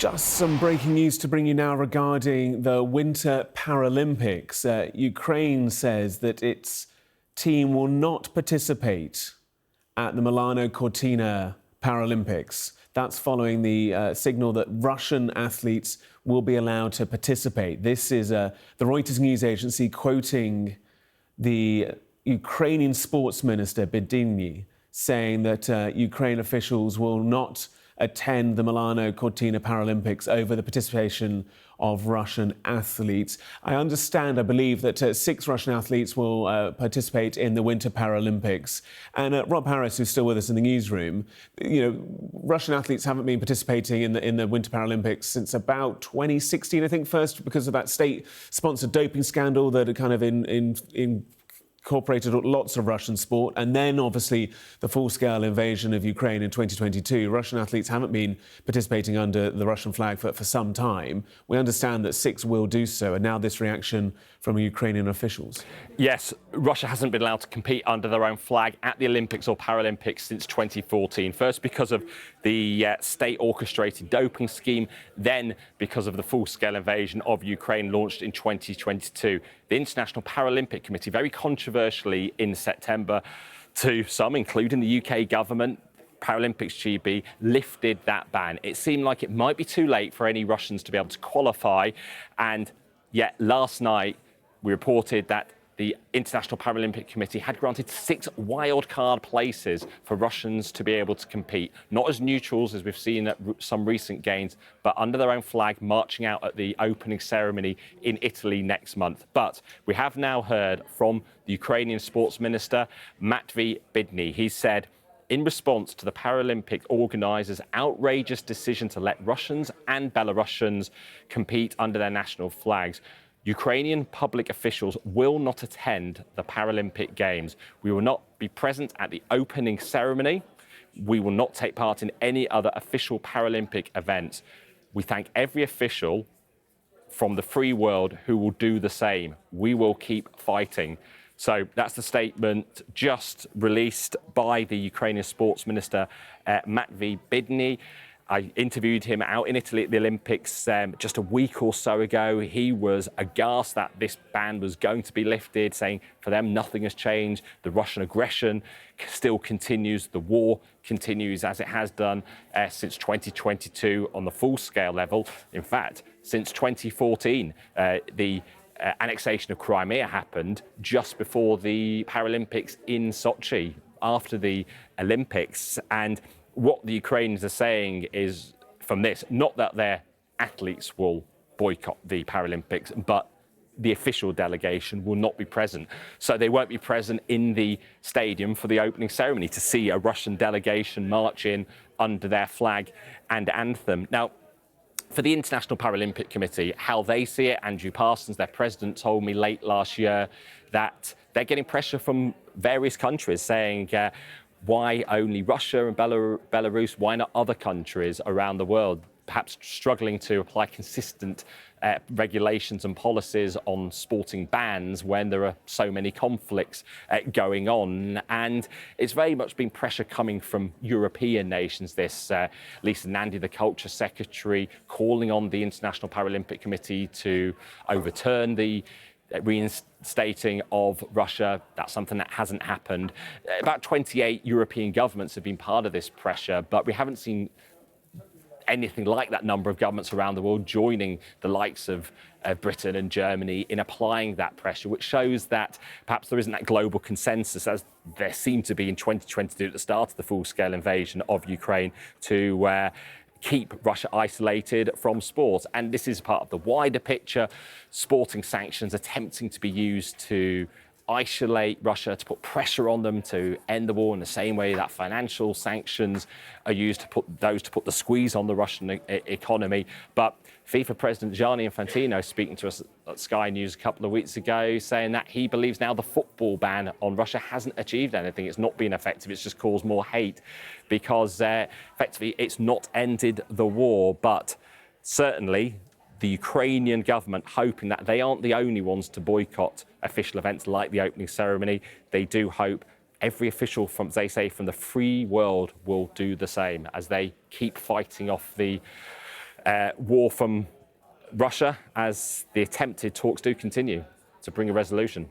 Just some breaking news to bring you now regarding the Winter Paralympics. Ukraine says that its team will not participate at the Milano Cortina Paralympics. That's following the signal that Russian athletes will be allowed to participate. This is the Reuters news agency quoting the Ukrainian sports minister, Bedini, saying that Ukraine officials will not attend the Milano Cortina Paralympics over the participation of Russian athletes. I believe that 6 Russian athletes will participate in the Winter Paralympics. And Rob Harris, who's still with us in the newsroom, Russian athletes haven't been participating in the Winter Paralympics since about 2016, I think, first because of that state-sponsored doping scandal that had kind of incorporated lots of Russian sport, and then obviously the full-scale invasion of Ukraine in 2022. Russian athletes haven't been participating under the Russian flag for some time. We understand that 6 will do so, and now this reaction from Ukrainian officials. Yes, Russia hasn't been allowed to compete under their own flag at the Olympics or Paralympics since 2014. First because of the state-orchestrated doping scheme, then because of the full-scale invasion of Ukraine launched in 2022. The International Paralympic Committee, very controversially in September to some, including the UK government, Paralympics GB, lifted that ban. It seemed like it might be too late for any Russians to be able to qualify, and yet last night we reported that the International Paralympic Committee had granted 6 wildcard places for Russians to be able to compete, not as neutrals as we've seen at some recent games, but under their own flag, marching out at the opening ceremony in Italy next month. But we have now heard from the Ukrainian sports minister, Matvey Bidny. He said, in response to the Paralympic organisers' outrageous decision to let Russians and Belarusians compete under their national flags, Ukrainian public officials will not attend the Paralympic Games. We will not be present at the opening ceremony. We will not take part in any other official Paralympic events. We thank every official from the free world who will do the same. We will keep fighting. So that's the statement just released by the Ukrainian sports minister, Matvey Bidny. I interviewed him out in Italy at the Olympics just a week or so ago. He was aghast that this ban was going to be lifted, saying for them nothing has changed. The Russian aggression still continues. The war continues as it has done since 2022 on the full-scale level. In fact, since 2014, the annexation of Crimea happened just before the Paralympics in Sochi, after the Olympics. And what the Ukrainians are saying is, from this, not that their athletes will boycott the Paralympics, but the official delegation will not be present. So they won't be present in the stadium for the opening ceremony to see a Russian delegation march in under their flag and anthem. Now, for the International Paralympic Committee, how they see it, Andrew Parsons, their president, told me late last year that they're getting pressure from various countries saying, why only Russia and Belarus? Why not other countries around the world? Perhaps struggling to apply consistent regulations and policies on sporting bans when there are so many conflicts going on. And it's very much been pressure coming from European nations, this. Lisa Nandy, the culture secretary, calling on the International Paralympic Committee to overturn the reinstating of Russia. That's something that hasn't happened. About 28 European governments have been part of this pressure, but we haven't seen anything like that number of governments around the world joining the likes of Britain and Germany in applying that pressure, which shows that perhaps there isn't that global consensus as there seemed to be in 2022 at the start of the full-scale invasion of Ukraine to keep Russia isolated from sport. And this is part of the wider picture, sporting sanctions attempting to be used to isolate Russia, to put pressure on them to end the war in the same way that financial sanctions are used to put the squeeze on the Russian economy. But FIFA President Gianni Infantino speaking to us at Sky News a couple of weeks ago, saying that he believes now the football ban on Russia hasn't achieved anything. It's not been effective. It's just caused more hate because effectively it's not ended the war. But certainly the Ukrainian government hoping that they aren't the only ones to boycott official events like the opening ceremony. They do hope every official from, they say, from the free world will do the same as they keep fighting off the war from Russia as the attempted talks do continue to bring a resolution.